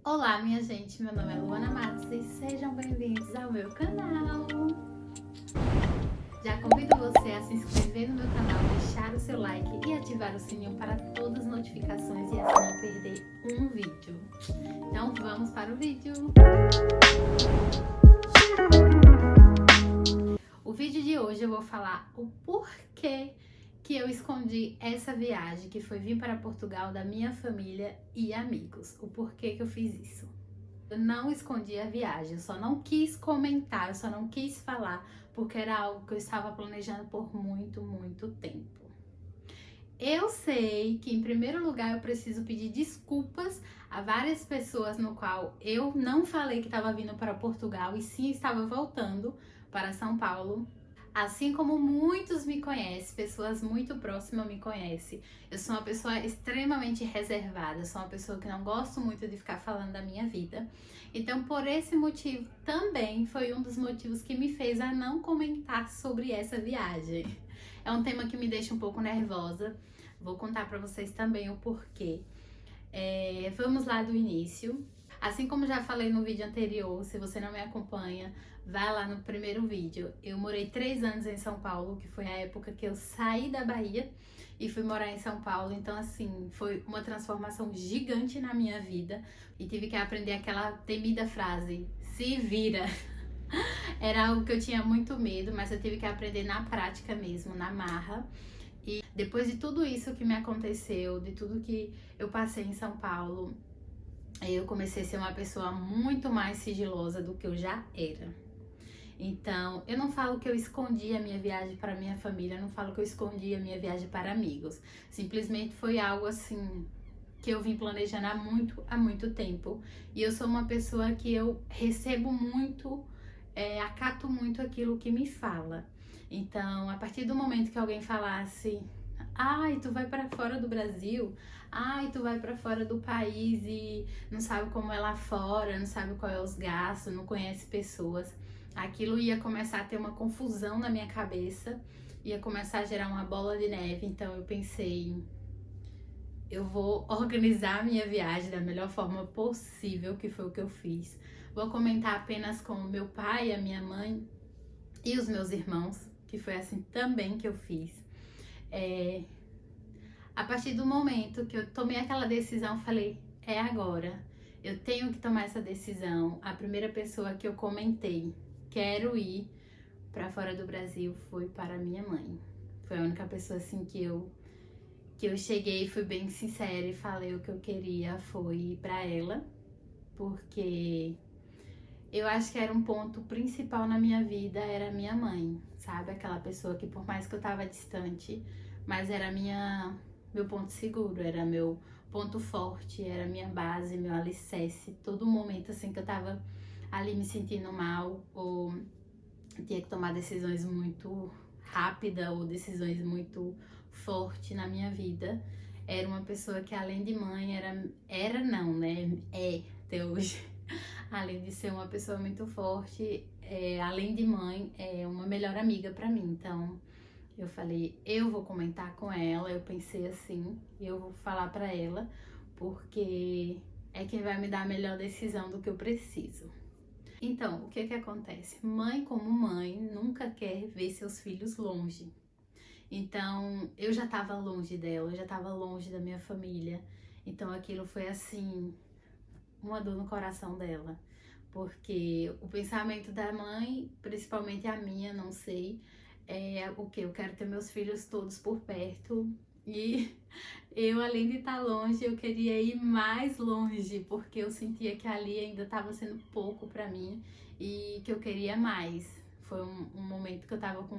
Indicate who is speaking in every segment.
Speaker 1: Olá, minha gente, meu nome é Luana Matos e sejam bem-vindos ao meu canal. Já convido você a se inscrever no meu canal, deixar o seu like e ativar o sininho para todas as notificações e assim não perder um vídeo. Então vamos para o vídeo. O vídeo de hoje eu vou falar o porquê que eu escondi essa viagem, que foi vir para Portugal, da minha família e amigos. O porquê que eu fiz isso. Eu não escondi a viagem, eu só não quis comentar, eu só não quis falar, porque era algo que eu estava planejando por muito tempo. Eu sei que, em primeiro lugar, eu preciso pedir desculpas a várias pessoas no qual eu não falei que estava vindo para Portugal e sim estava voltando para São Paulo. Assim como muitos me conhecem, pessoas muito próximas me conhecem, eu sou uma pessoa extremamente reservada, eu sou uma pessoa que não gosto muito de ficar falando da minha vida. Então, por esse motivo, também foi um dos motivos que me fez a não comentar sobre essa viagem. É um tema que me deixa um pouco nervosa, vou contar pra vocês também o porquê. Vamos lá do início. Assim como já falei no vídeo anterior, se você não me acompanha, vai lá no primeiro vídeo. Eu morei 3 anos em São Paulo, que foi a época que eu saí da Bahia e fui morar em São Paulo. Então, assim, foi uma transformação gigante na minha vida e tive que aprender aquela temida frase, se vira. Era algo que eu tinha muito medo, mas eu tive que aprender na prática mesmo, na marra. E depois de tudo isso que me aconteceu, de tudo que eu passei em São Paulo, eu comecei a ser uma pessoa muito mais sigilosa do que eu já era. Então, eu não falo que eu escondi a minha viagem para minha família, eu não falo que eu escondi a minha viagem para amigos. Simplesmente foi algo assim que eu vim planejando há muito tempo. E eu sou uma pessoa que eu recebo muito, acato muito aquilo que me fala. Então, a partir do momento que alguém falasse: ai, tu vai para fora do Brasil, ai, tu vai para fora do país e não sabe como é lá fora, não sabe qual é os gastos, não conhece pessoas, aquilo ia começar a ter uma confusão na minha cabeça, ia começar a gerar uma bola de neve. Então eu pensei, eu vou organizar a minha viagem da melhor forma possível, que foi o que eu fiz. Vou comentar apenas com o meu pai, a minha mãe e os meus irmãos, que foi assim também que eu fiz. A partir do momento que eu tomei aquela decisão, falei, é agora. Eu tenho que tomar essa decisão. A primeira pessoa que eu comentei, quero ir para fora do Brasil, foi para minha mãe. Foi a única pessoa assim que eu cheguei e fui bem sincera e falei o que eu queria, foi ir para ela, porque eu acho que era um ponto principal na minha vida, era minha mãe, sabe? Aquela pessoa que, por mais que eu tava distante, mas era meu ponto seguro, era meu ponto forte, era minha base, meu alicerce. Todo momento assim que eu tava ali me sentindo mal, ou tinha que tomar decisões muito rápidas, ou decisões muito fortes na minha vida, era uma pessoa que, além de mãe, era não, né? É, até hoje. Além de ser uma pessoa muito forte, além de mãe, é uma melhor amiga pra mim. Então, eu falei, eu vou comentar com ela. Eu pensei assim, eu vou falar pra ela, porque é quem vai me dar a melhor decisão do que eu preciso. Então, o que acontece? Mãe, como mãe, nunca quer ver seus filhos longe. Então, eu já tava longe dela, eu já tava longe da minha família. Então, aquilo foi assim, uma dor no coração dela, porque o pensamento da mãe, principalmente a minha, não sei, é o que eu quero ter meus filhos todos por perto, e eu, além de estar longe, eu queria ir mais longe, porque eu sentia que ali ainda estava sendo pouco para mim e que eu queria mais. Foi um momento que eu estava com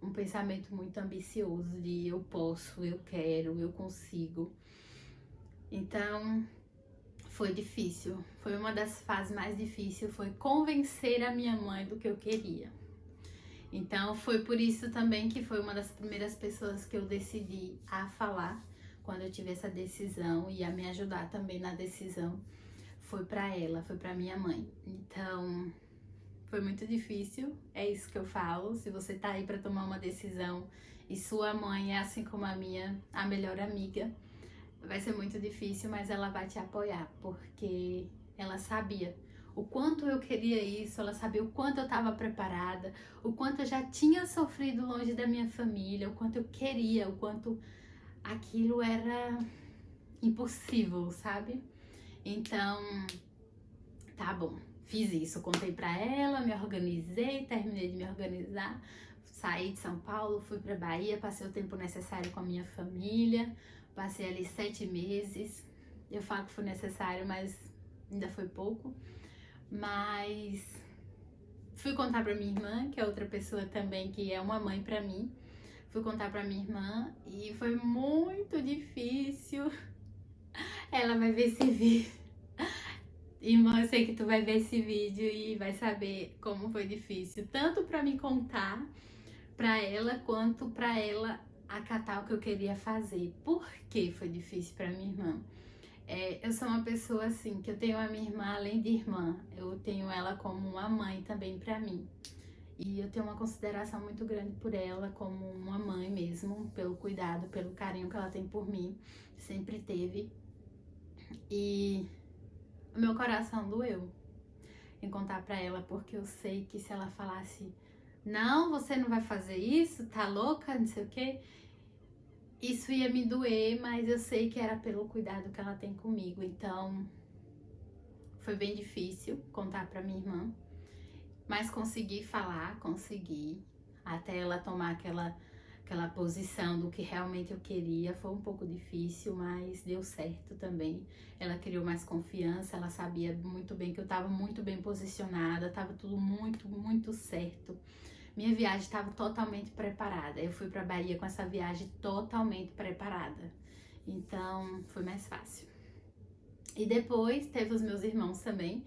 Speaker 1: um pensamento muito ambicioso de eu posso, eu quero, eu consigo. Então, foi difícil, foi uma das fases mais difíceis, foi convencer a minha mãe do que eu queria. Então foi por isso também que foi uma das primeiras pessoas que eu decidi a falar quando eu tive essa decisão, e a me ajudar também na decisão foi para ela, foi para minha mãe. Então foi muito difícil, é isso que eu falo. Se você tá aí para tomar uma decisão e sua mãe é, assim como a minha, a melhor amiga, vai ser muito difícil, mas ela vai te apoiar, porque ela sabia o quanto eu queria isso, ela sabia o quanto eu estava preparada, o quanto eu já tinha sofrido longe da minha família, o quanto eu queria, o quanto aquilo era impossível, sabe? Então, tá bom, fiz isso, contei pra ela, me organizei, terminei de me organizar, saí de São Paulo, fui pra Bahia, passei o tempo necessário com a minha família, passei ali 7 meses. Eu falo que foi necessário, mas ainda foi pouco. Mas fui contar pra minha irmã, que é outra pessoa também que é uma mãe pra mim. Fui contar pra minha irmã e foi muito difícil. Ela vai ver esse vídeo. Irmã, eu sei que tu vai ver esse vídeo e vai saber como foi difícil. Tanto pra me contar pra ela, quanto pra ela acatar o que eu queria fazer. Por que foi difícil pra minha irmã? Eu sou uma pessoa assim, que eu tenho a minha irmã, além de irmã, eu tenho ela como uma mãe também pra mim. E eu tenho uma consideração muito grande por ela, como uma mãe mesmo, pelo cuidado, pelo carinho que ela tem por mim, sempre teve. E o meu coração doeu em contar pra ela, porque eu sei que se ela falasse, não, você não vai fazer isso, tá louca, não sei o quê, isso ia me doer, mas eu sei que era pelo cuidado que ela tem comigo. Então foi bem difícil contar pra minha irmã, mas consegui falar, consegui, até ela tomar aquela posição do que realmente eu queria. Foi um pouco difícil, mas deu certo também. Ela criou mais confiança, ela sabia muito bem que eu estava muito bem posicionada, estava tudo muito, muito certo. Minha viagem estava totalmente preparada. Eu fui para Bahia com essa viagem totalmente preparada. Então, foi mais fácil. E depois teve os meus irmãos também,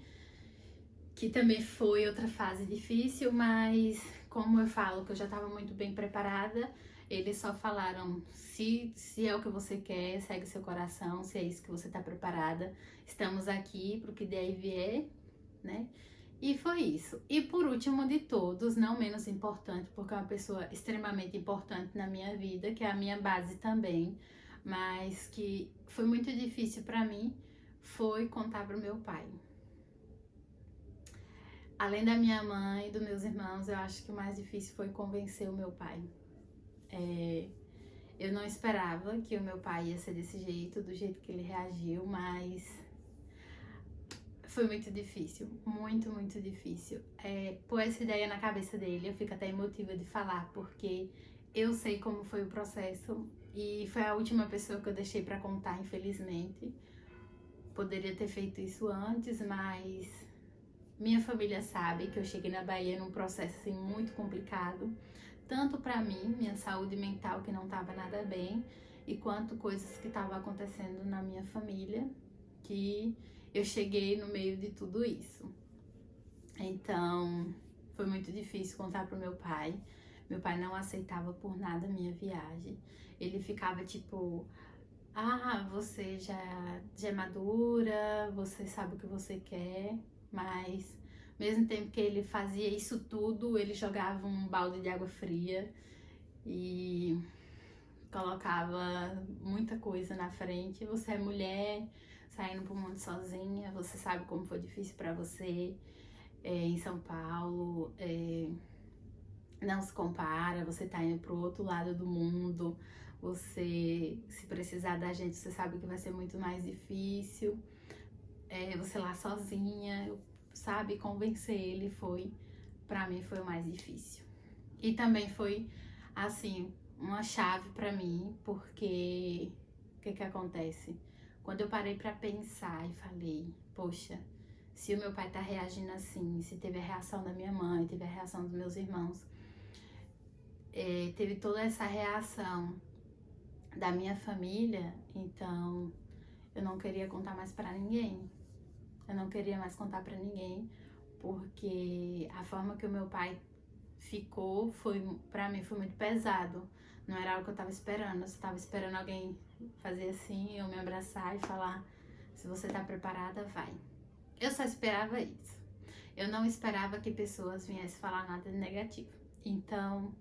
Speaker 1: que também foi outra fase difícil, mas como eu falo que eu já estava muito bem preparada, eles só falaram, se é o que você quer, segue seu coração, se é isso que você está preparada, estamos aqui pro que der e vier, né? E foi isso. E por último de todos, não menos importante, porque é uma pessoa extremamente importante na minha vida, que é a minha base também, mas que foi muito difícil para mim, foi contar pro meu pai. Além da minha mãe e dos meus irmãos, eu acho que o mais difícil foi convencer o meu pai. Eu não esperava que o meu pai ia ser desse jeito, do jeito que ele reagiu, mas foi muito difícil, muito, muito difícil. Pôr essa ideia na cabeça dele, eu fico até emotiva de falar, porque eu sei como foi o processo e foi a última pessoa que eu deixei pra contar, infelizmente. Poderia ter feito isso antes, mas minha família sabe que eu cheguei na Bahia num processo assim muito complicado, tanto pra mim, minha saúde mental que não tava nada bem, e quanto coisas que estavam acontecendo na minha família, que eu cheguei no meio de tudo isso. Então, foi muito difícil contar pro meu pai. Meu pai não aceitava por nada a minha viagem. Ele ficava tipo, você já é madura, você sabe o que você quer, mas ao mesmo tempo que ele fazia isso tudo, ele jogava um balde de água fria e colocava muita coisa na frente. Você é mulher, saindo pro mundo sozinha, você sabe como foi difícil pra você em São Paulo, não se compara, você tá indo pro outro lado do mundo, você, se precisar da gente, você sabe que vai ser muito mais difícil, você lá sozinha, sabe, convencer ele pra mim foi o mais difícil. E também foi, assim, uma chave pra mim, porque o que acontece? Quando eu parei pra pensar e falei, poxa, se o meu pai tá reagindo assim, se teve a reação da minha mãe, teve a reação dos meus irmãos, teve toda essa reação da minha família, então eu não queria contar mais pra ninguém. Eu não queria mais contar pra ninguém, porque a forma que o meu pai ficou, pra mim foi muito pesado. Não era algo que eu tava esperando. Eu só tava esperando alguém fazer assim, eu me abraçar e falar, se você tá preparada, vai. Eu só esperava isso. Eu não esperava que pessoas viessem falar nada de negativo. Então,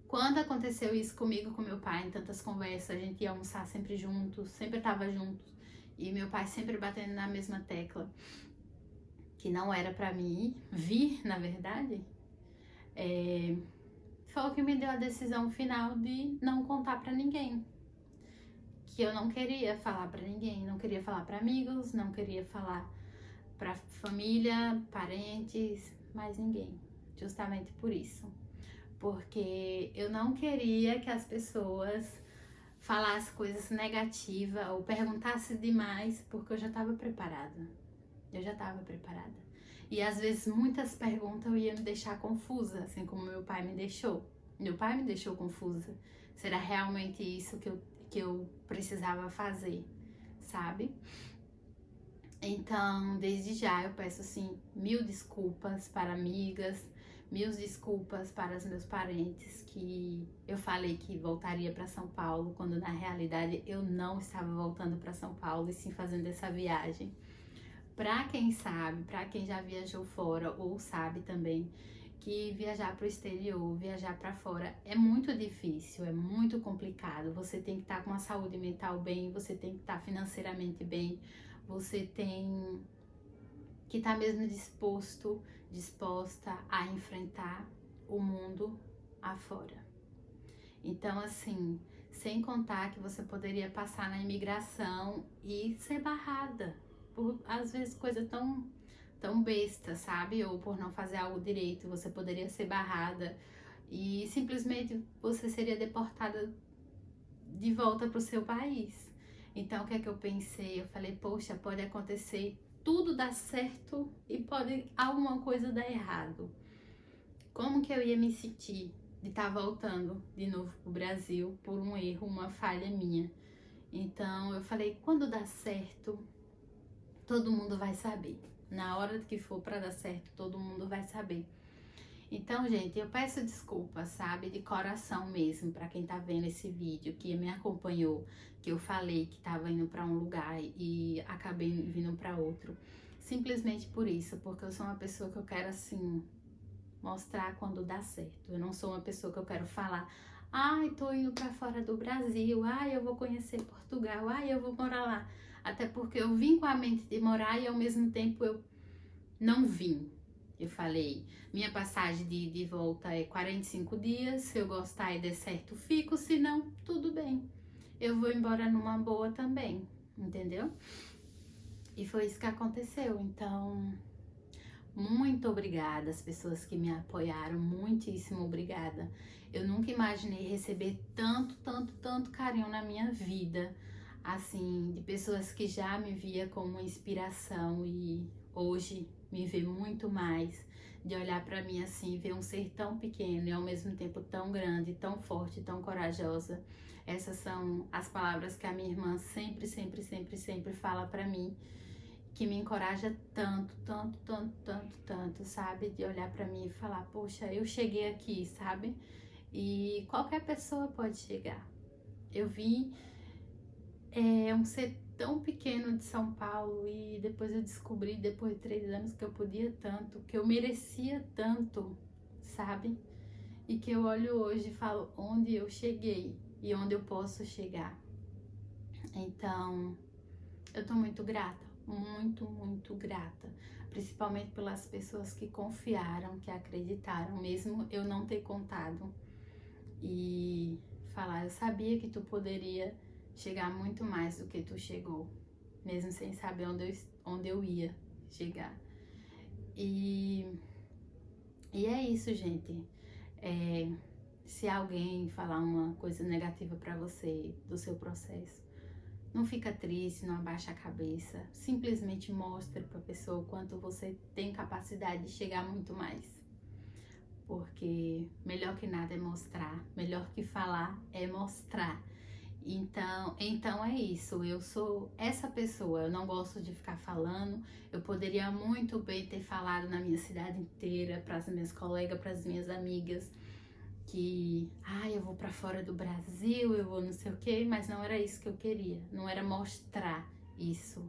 Speaker 1: quando aconteceu isso comigo, com meu pai, em tantas conversas, a gente ia almoçar sempre juntos, sempre tava juntos, e meu pai sempre batendo na mesma tecla. que não era pra mim vir, na verdade, foi o que me deu a decisão final de não contar pra ninguém. Que eu não queria falar pra ninguém, não queria falar pra amigos, não queria falar pra família, parentes, mais ninguém. Justamente por isso. Porque eu não queria que as pessoas falassem coisas negativas ou perguntassem demais, porque eu já estava preparada. Eu já estava preparada. E às vezes muitas perguntas eu ia me deixar confusa, assim como meu pai me deixou. Meu pai me deixou confusa. Será realmente isso que eu precisava fazer, sabe? Então, desde já eu peço assim, 1000 desculpas para amigas, 1000 desculpas para os meus parentes, que eu falei que voltaria para São Paulo, quando na realidade eu não estava voltando para São Paulo e sim fazendo essa viagem. Para quem sabe, para quem já viajou fora ou sabe também, que viajar para o exterior, viajar para fora é muito difícil, é muito complicado. Você tem que estar com a saúde mental bem, você tem que estar financeiramente bem, você tem que estar mesmo disposta a enfrentar o mundo afora. Então, assim, sem contar que você poderia passar na imigração e ser barrada por, às vezes, coisa tão besta, sabe? Ou por não fazer algo direito, você poderia ser barrada e simplesmente você seria deportada de volta para o seu país. Então, o que é que eu pensei? Eu falei, poxa, pode acontecer, tudo dar certo e pode alguma coisa dar errado. Como que eu ia me sentir de estar voltando de novo pro Brasil por um erro, uma falha minha? Então, eu falei, quando dá certo, todo mundo vai saber. Na hora que for para dar certo, todo mundo vai saber. Então, gente, eu peço desculpas, sabe, de coração mesmo, para quem tá vendo esse vídeo, que me acompanhou, que eu falei que tava indo para um lugar e acabei vindo para outro. Simplesmente por isso, porque eu sou uma pessoa que eu quero, assim, mostrar quando dá certo. Eu não sou uma pessoa que eu quero falar, ai, tô indo para fora do Brasil, ai, eu vou conhecer Portugal, ai, eu vou morar lá. Até porque eu vim com a mente de morar e ao mesmo tempo eu não vim. Eu falei, minha passagem de volta é 45 dias, se eu gostar e der certo, fico, se não, tudo bem. Eu vou embora numa boa também, entendeu? E foi isso que aconteceu, então, muito obrigada às pessoas que me apoiaram, muitíssimo obrigada. Eu nunca imaginei receber tanto carinho na minha vida, assim, de pessoas que já me via como inspiração e hoje me vê muito mais, de olhar pra mim assim, ver um ser tão pequeno e ao mesmo tempo tão grande, tão forte, tão corajosa. Essas são as palavras que a minha irmã sempre fala pra mim, que me encoraja tanto, sabe? De olhar pra mim e falar, poxa, eu cheguei aqui, sabe? E qualquer pessoa pode chegar. Eu vim um ser tão pequeno de São Paulo e depois eu descobri, depois de 3 anos, que eu podia tanto, que eu merecia tanto, sabe? E que eu olho hoje e falo onde eu cheguei e onde eu posso chegar. Então, eu tô muito grata, muito grata, principalmente pelas pessoas que confiaram, que acreditaram, mesmo eu não ter contado, e falar, eu sabia que tu poderia chegar muito mais do que tu chegou, mesmo sem saber onde eu ia chegar. E é isso, gente. Se alguém falar uma coisa negativa pra você do seu processo, não fica triste, não abaixa a cabeça, simplesmente mostre pra pessoa o quanto você tem capacidade de chegar muito mais. Porque melhor que nada é mostrar, melhor que falar é mostrar. Então é isso, eu sou essa pessoa, eu não gosto de ficar falando, eu poderia muito bem ter falado na minha cidade inteira, para as minhas colegas, para as minhas amigas, que, eu vou para fora do Brasil, eu vou não sei o que, mas não era isso que eu queria, não era mostrar isso,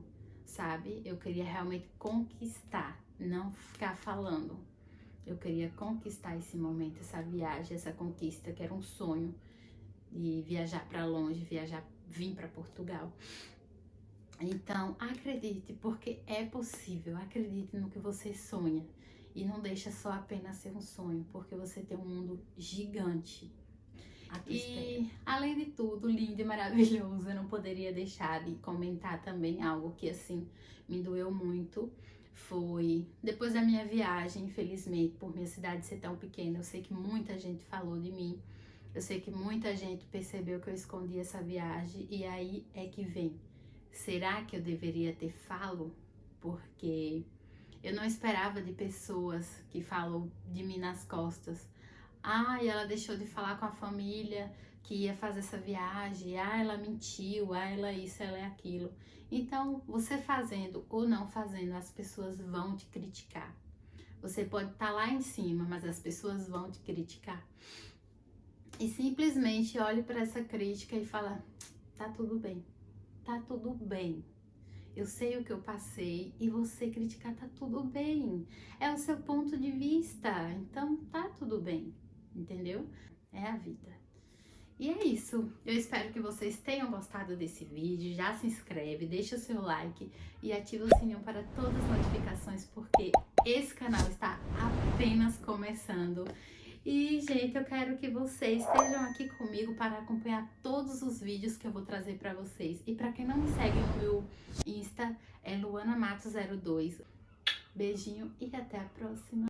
Speaker 1: sabe? Eu queria realmente conquistar, não ficar falando. Eu queria conquistar esse momento, essa viagem, essa conquista, que era um sonho de viajar para longe, vir para Portugal. Então, acredite, porque é possível. Acredite no que você sonha. E não deixa só apenas ser um sonho, porque você tem um mundo gigante. E, além de tudo, lindo e maravilhoso, eu não poderia deixar de comentar também algo que, assim, me doeu muito. Foi depois da minha viagem, infelizmente, por minha cidade ser tão pequena, eu sei que muita gente falou de mim. Eu sei que muita gente percebeu que eu escondi essa viagem. E aí é que vem. Será que eu deveria ter falo? Porque eu não esperava de pessoas que falam de mim nas costas. Ah, e ela deixou de falar com a família que ia fazer essa viagem. Ah, ela mentiu. Ah, ela isso, ela é aquilo. Então, você fazendo ou não fazendo, as pessoas vão te criticar. Você pode estar lá em cima, mas as pessoas vão te criticar. E simplesmente olhe para essa crítica e fala: tá tudo bem. Tá tudo bem. Eu sei o que eu passei e você criticar tá tudo bem. É o seu ponto de vista, então tá tudo bem, entendeu? É a vida. E é isso. Eu espero que vocês tenham gostado desse vídeo. Já se inscreve, deixa o seu like e ativa o sininho para todas as notificações, porque esse canal está apenas começando. E, gente, eu quero que vocês estejam aqui comigo para acompanhar todos os vídeos que eu vou trazer para vocês. E para quem não me segue no meu Insta, é luanamato02. Beijinho e até a próxima.